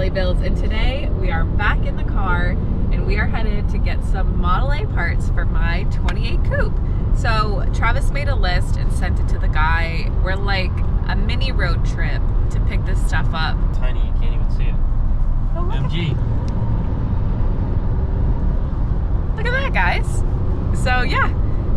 Silly Bills, and today we are back in the car and we are headed to get some Model A parts for my 28 coupe. So Travis made a list and sent it to the guy. We're like a mini road trip to pick this stuff up. Tiny, you can't even see it. Oh, MG. Look at that, guys. So yeah,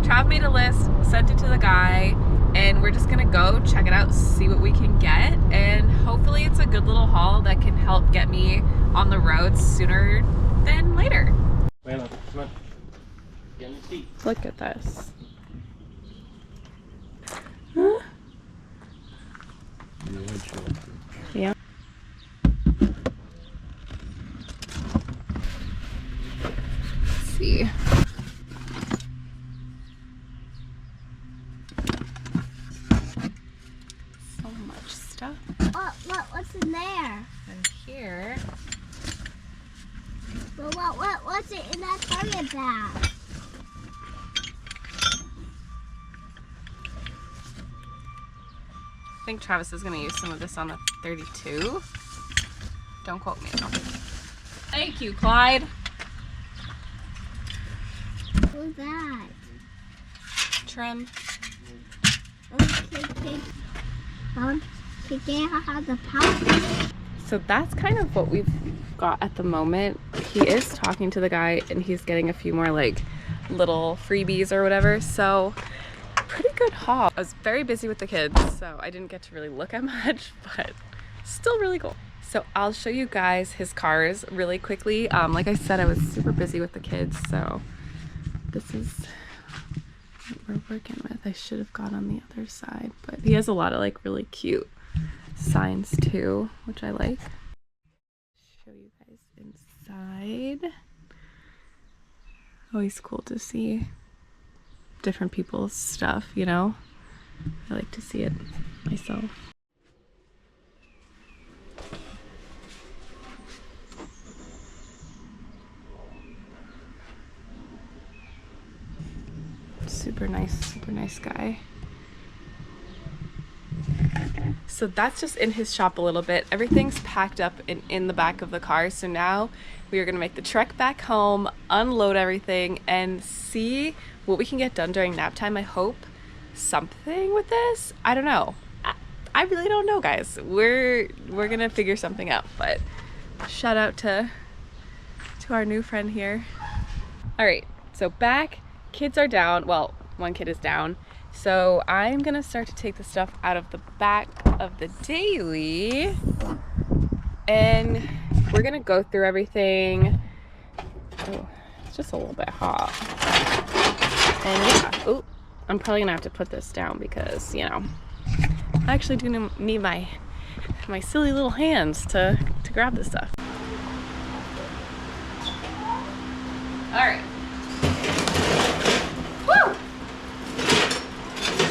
Trav made a list, sent it to the guy, and we're just gonna go check it out, see what we can get, and hopefully it's a good little haul that can help get me on the road sooner than later. Wait, look, come on. Get in the seat. Look at this. Huh? Yeah. Let's see. So much stuff. What's in there? And here. What's it in that Target bag? I think Travis is going to use some of this on the 32. Don't quote me. No. Thank you, Clyde. What's that? Trim. Okay. The pop. So that's kind of what we've got at the moment. He is talking to the guy and he's getting a few more like little freebies or whatever. So pretty good haul. I was very busy with the kids, so I didn't get to really look at much, but still really cool. So I'll show you guys his cars really quickly. Like I said, I was super busy with the kids, so this is what we're working with. I should have got on the other side, but he has a lot of like really cute signs too, which I like. Show you guys inside. Always cool to see different people's stuff, you know? I like to see it myself. Super nice guy. So that's just in his shop a little bit. Everything's packed up in the back of the car. So now we are gonna make the trek back home, unload everything, and see what we can get done during nap time. I hope something with this. I don't know. I really don't know, guys. We're gonna figure something out, but shout out to our new friend here. All right, so back, kids are down. Well, one kid is down. So I'm gonna start to take the stuff out of the back of the daily and we're gonna go through everything. Oh, it's just a little bit hot. And yeah, oh, I'm probably gonna have to put this down because, you know, I actually do need my silly little hands to grab this stuff. All right. Woo!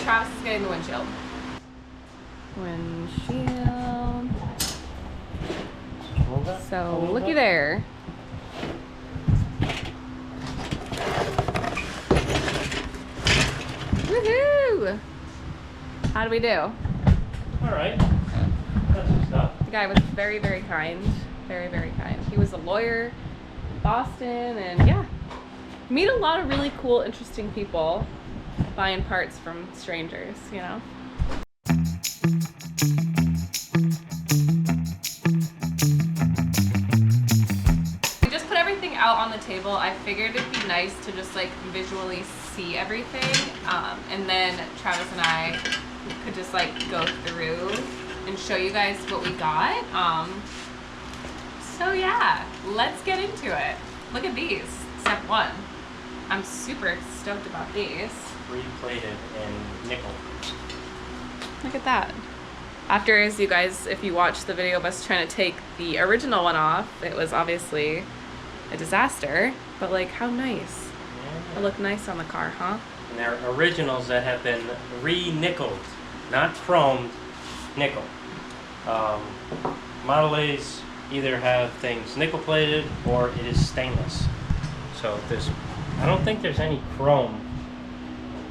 Travis is getting the windshield. So looky there. Woohoo! How do we do? All right. That's some stuff. The guy was very kind. Very kind. He was a lawyer in Boston, and yeah, meet a lot of really cool, interesting people buying parts from strangers, you know? We just put everything out on the table. I figured it'd be nice to just like visually see everything, and then Travis and I could just like go through and show you guys what we got. So yeah, let's get into it. Look at these, step one. I'm super stoked about these. Re-plated in nickel. Look at that. After, as you guys, if you watched the video of us trying to take the original one off, it was obviously a disaster, but like how nice. Yeah. It looked nice on the car, huh? And they're originals that have been re-nickeled, not chromed, nickel. Model A's either have things nickel plated or it is stainless. So I don't think there's any chrome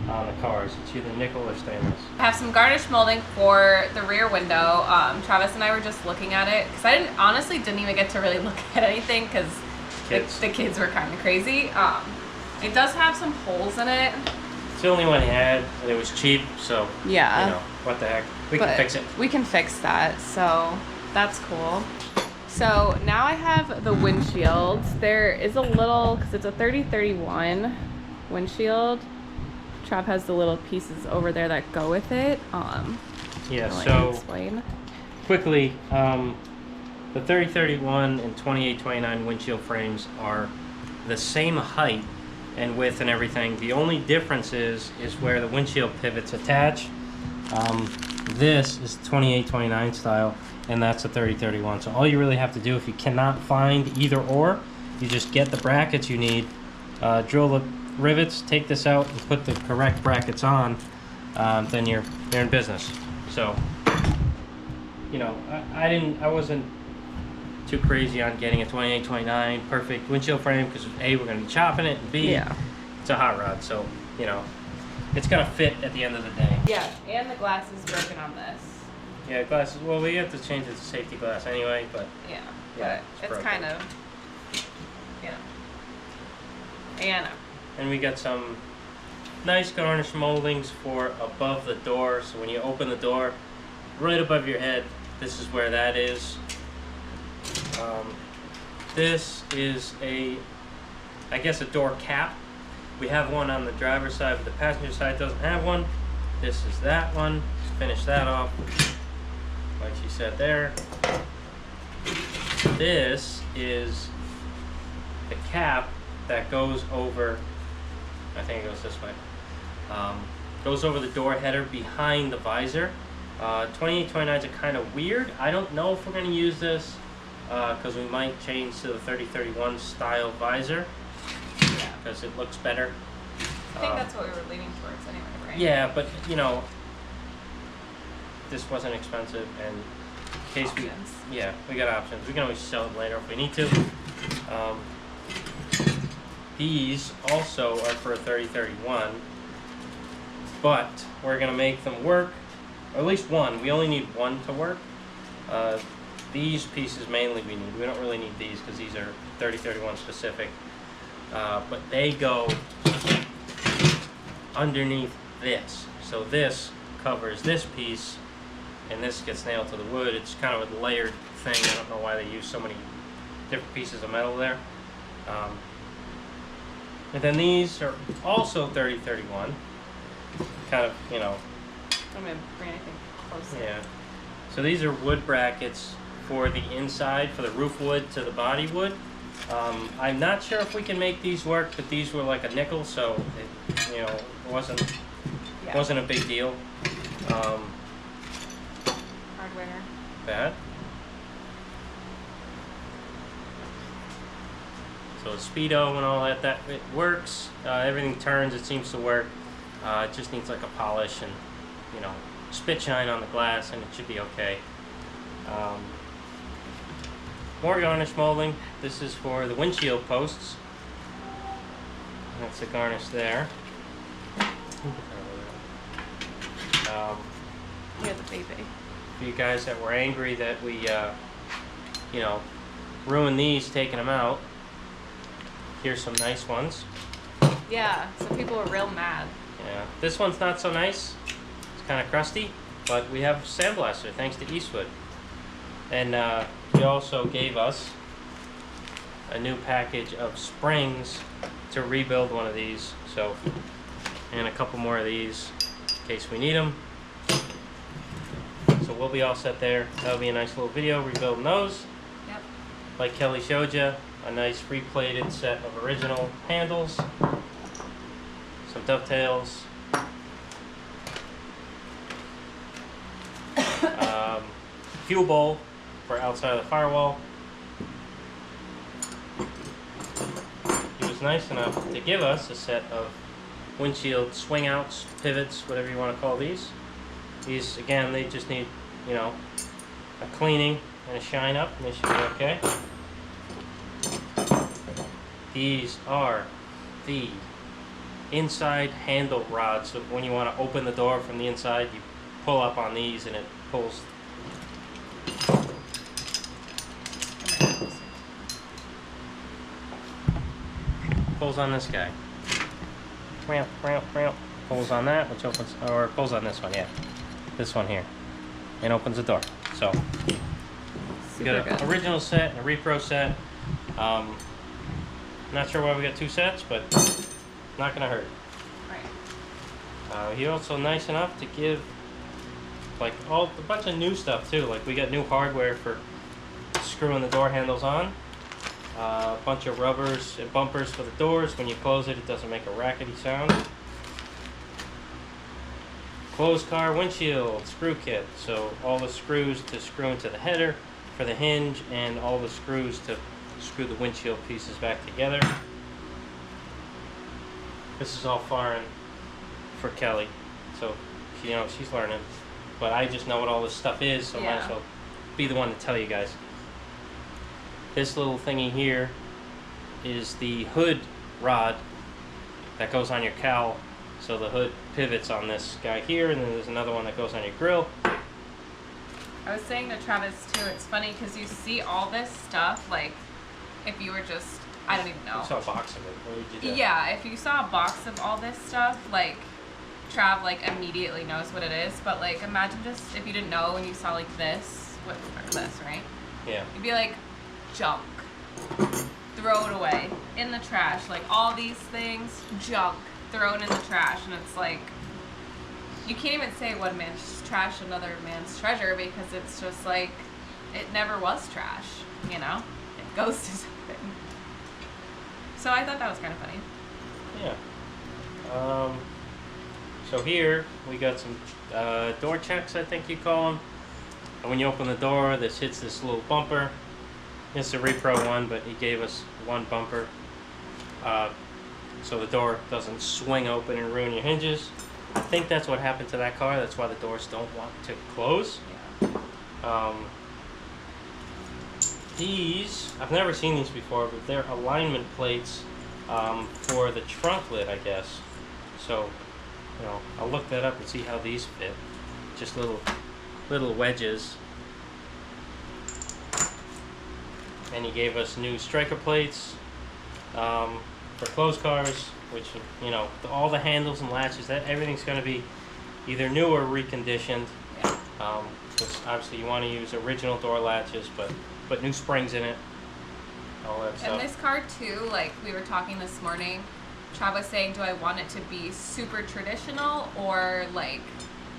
on the cars. It's either nickel or stainless. I have some garnish molding for the rear window. Travis and I were just looking at it because I honestly didn't even get to really look at anything because the kids were kind of crazy. It does have some holes in it. It's the only one he had, and it was cheap, so Yeah. you know, what the heck. We can fix it. We can fix that, so that's cool. So now I have the windshields. There is a little, because it's a 3031 windshield. Trav has the little pieces over there that go with it. Yeah, I'll let so you explain. quickly, the 3031 and 2829 windshield frames are the same height and width and everything. The only difference is where the windshield pivots attach. This is 2829 style, and that's a 3031. So all you really have to do, if you cannot find either or, you just get the brackets you need, drill the rivets, take this out, and put the correct brackets on. Then you're in business. So, you know, I wasn't too crazy on getting a 2829 perfect windshield frame because A, we're gonna be chopping it, and B, Yeah. it's a hot rod, so you know, it's gonna fit at the end of the day. Yeah, and the glass is broken on this. Yeah, glasses. Well, we have to change it to safety glass anyway, but Yeah, Yeah, but it's it's broken. kind of, you know. And and we got some nice garnish moldings for above the door. So when you open the door, right above your head, this is where that is. This is I guess a door cap. We have one on the driver's side, but the passenger side doesn't have one. This is that one. Finish that off, like she said there. This is the cap that goes over, I think it goes this way, goes over the door header behind the visor. 2829s are kind of weird. I don't know if we're going to use this because we might change to the 3031 style visor because it looks better. I think that's what we were leaning towards anyway, right? Yeah, but you know, this wasn't expensive, and in case Options. we got options. We can always sell it later if we need to. These also are for a 3031, but we're gonna make them work, or at least one. We only need one to work. These pieces mainly we need. We don't really need these because these are 3031 specific, but they go underneath this. So this covers this piece, and this gets nailed to the wood. It's kind of a layered thing. I don't know why they use so many different pieces of metal there. And then these are also 3031. Kind of, you know, I'm going to bring anything closer. yeah. So these are wood brackets for the inside, for the roof wood to the body wood. I'm not sure if we can make these work, but these were like a nickel, so it, you know, wasn't a big deal. Hardware. Bad. So speedo and all that it works. Everything turns. It seems to work. It just needs like a polish and, you know, spit shine on the glass, and it should be okay. More garnish molding. This is for the windshield posts. That's the garnish there. Yeah, the baby. For you guys that were angry that we, you know, ruined these, taking them out. Here's some nice ones. Yeah, some people were real mad. Yeah, this one's not so nice. It's kind of crusty, but we have sandblaster thanks to Eastwood. And he also gave us a new package of springs to rebuild one of these. So, and a couple more of these in case we need them. So we'll be all set there. That'll be a nice little video rebuilding those. Yep. Like Kelly showed you, a nice replated set of original handles, some dovetails, fuel bowl for outside of the firewall. He was nice enough to give us a set of windshield swing outs, pivots, whatever you want to call these. These, again, they just need, you know, a cleaning and a shine up, and they should be okay. These are the inside handle rod. So when you want to open the door from the inside, you pull up on these and it pulls. Pulls on this guy. Pulls on that, which opens, or pulls on this one, yeah. This one here. And opens the door. So, we Super got an good. original set and a repro set. Not sure why we got two sets, but not gonna hurt. Right. He also nice enough to give like a bunch of new stuff too. Like we got new hardware for screwing the door handles on. A bunch of rubbers and bumpers for the doors. When you close it, it doesn't make a rackety sound. Closed car windshield screw kit. So all the screws to screw into the header for the hinge and all the screws to screw the windshield pieces back together. This is all foreign for Kelly, so she's learning. But I just know what all this stuff is, so might as well be the one to tell you guys. This little thingy here is the hood rod that goes on your cowl. So the hood pivots on this guy here, and then there's another one that goes on your grill. I was saying to Travis too, it's funny because you see all this stuff, like if you were just, I don't even know. I saw a box of it. What did you do? Yeah, if you saw a box of all this stuff, like Trav like immediately knows what it is, but like imagine just if you didn't know and you saw like this, this, right? Yeah. You'd be like, junk. Throw it away. In the trash. Like all these things, junk. Thrown in the trash. And it's like, you can't even say one man's trash, another man's treasure, because it's just like, it never was trash, you know? It goes to something. So I thought that was kind of funny. Yeah. So here we got some door checks, I think you call them. And when you open the door, this hits this little bumper. This is a repro one, but he gave us one bumper. So the door doesn't swing open and ruin your hinges. I think that's what happened to that car. That's why the doors don't want to close. Yeah. These, I've never seen these before, but they're alignment plates for the trunk lid, I guess. So, I'll look that up and see how these fit. Just little wedges. And he gave us new striker plates for closed cars, which, all the handles and latches, everything's going to be either new or reconditioned. Yeah. Because obviously you want to use original door latches, but put new springs in it, all that stuff. And this car too, like we were talking this morning, Trav was saying, do I want it to be super traditional or like,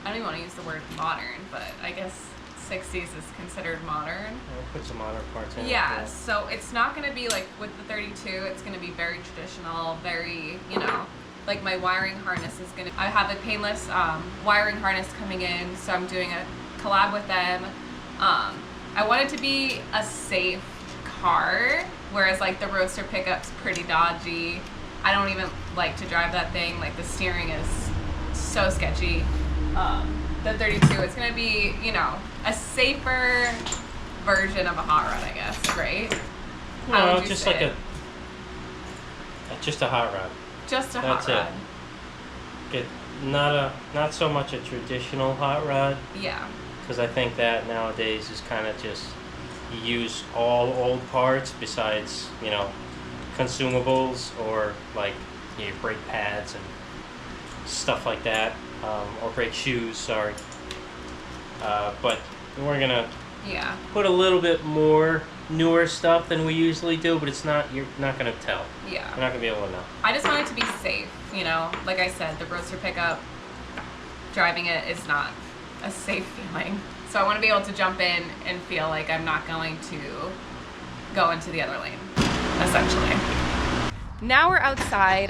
I don't even want to use the word modern, but I guess 60s is considered modern. We'll put some modern parts in it. Yeah, so it's not going to be like with the 32, it's going to be very traditional, very, like my wiring harness is going to, I have a painless wiring harness coming in, so I'm doing a collab with them. I want it to be a safe car, whereas like the Roadster pickup's pretty dodgy. I don't even like to drive that thing, like the steering is so sketchy. The 32, it's going to be, a safer version of a hot rod, I guess, right? How would you just say like it? just a hot rod. Just a hot That's rod. it. Not so much a traditional hot rod, Yeah. because I think that nowadays is kind of just, you use all old parts besides, consumables or like your brake pads and stuff like that, or brake shoes, sorry. But we're gonna Yeah. put a little bit more newer stuff than we usually do, but you're not gonna tell. Yeah. You're not gonna be able to know. I just want it to be safe, Like I said, the Roadster pickup, driving it is not a safe feeling. So I want to be able to jump in and feel like I'm not going to go into the other lane, essentially. Now we're outside.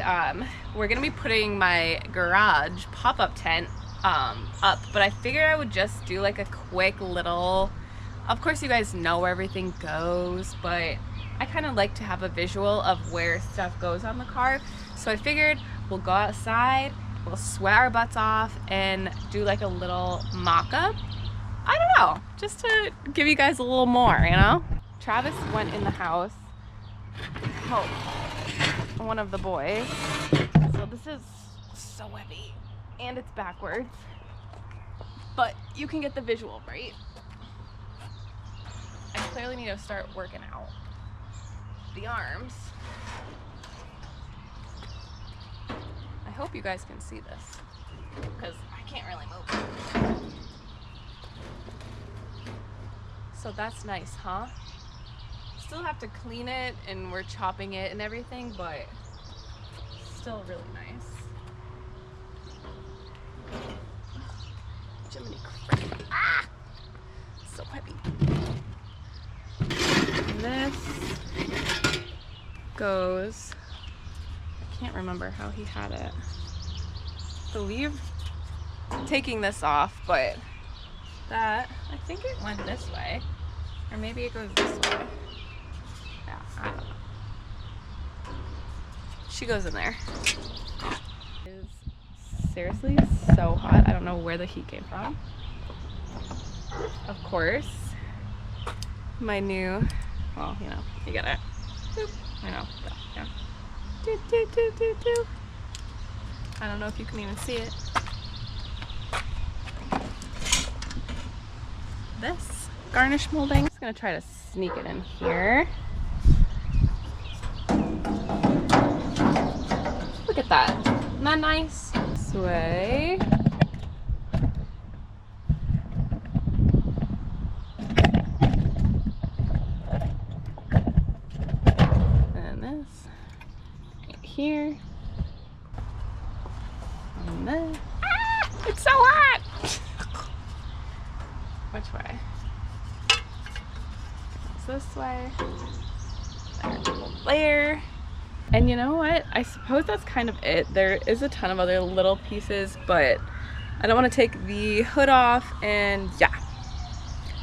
We're going to be putting my garage pop-up tent up, but I figured I would just do like a quick little, of course you guys know where everything goes, but I kind of like to have a visual of where stuff goes on the car. So I figured we'll go outside, we'll sweat our butts off and do like a little mock-up. I don't know, just to give you guys a little more, Travis went in the house to help one of the boys So this is so heavy and it's backwards, but you can get the visual, right? I clearly need to start working out the arms. I hope you guys can see this because I can't really move. So that's nice, huh? Still have to clean it and we're chopping it and everything, but still really nice. Jiminy Cricket. Ah! So heavy. And this goes, I can't remember how he had it. I believe taking this off, but that, I think it went this way. Or maybe it goes this way. Yeah, I don't know. She goes in there. It is seriously so hot. I don't know where the heat came from. Of course, my new, well, you know, you get it. Boop. I know. Yeah. Doo, doo, doo, doo, doo. I don't know if you can even see it. This garnish molding. I'm just gonna try to sneak it in here. Look at that. Isn't that nice? This way. And this right here. And this. Ah! It's so hot! Which way? It's this way. There. And you know what? I suppose that's kind of it. There is a ton of other little pieces, but I don't want to take the hood off, and yeah.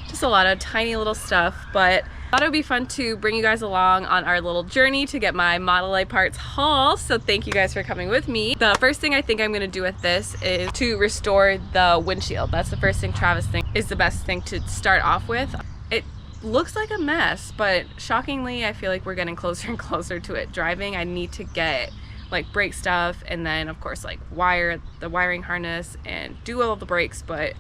Just a lot of tiny little stuff, but I thought it would be fun to bring you guys along on our little journey to get my Model A parts haul, so thank you guys for coming with me. The first thing I think I'm going to do with this is to restore the windshield. That's the first thing Travis thinks is the best thing to start off with. It looks like a mess, but shockingly I feel like we're getting closer and closer to it. Driving, I need to get like brake stuff, and then of course like wire the wiring harness and do all the brakes, but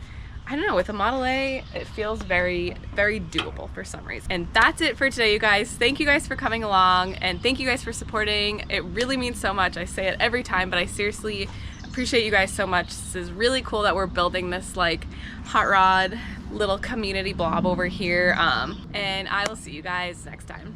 I don't know, with a Model A, it feels very, very doable for some reason. And that's it for today, you guys. Thank you guys for coming along, and thank you guys for supporting. It really means so much. I say it every time, but I seriously appreciate you guys so much. This is really cool that we're building this like hot rod little community blob over here. And I will see you guys next time.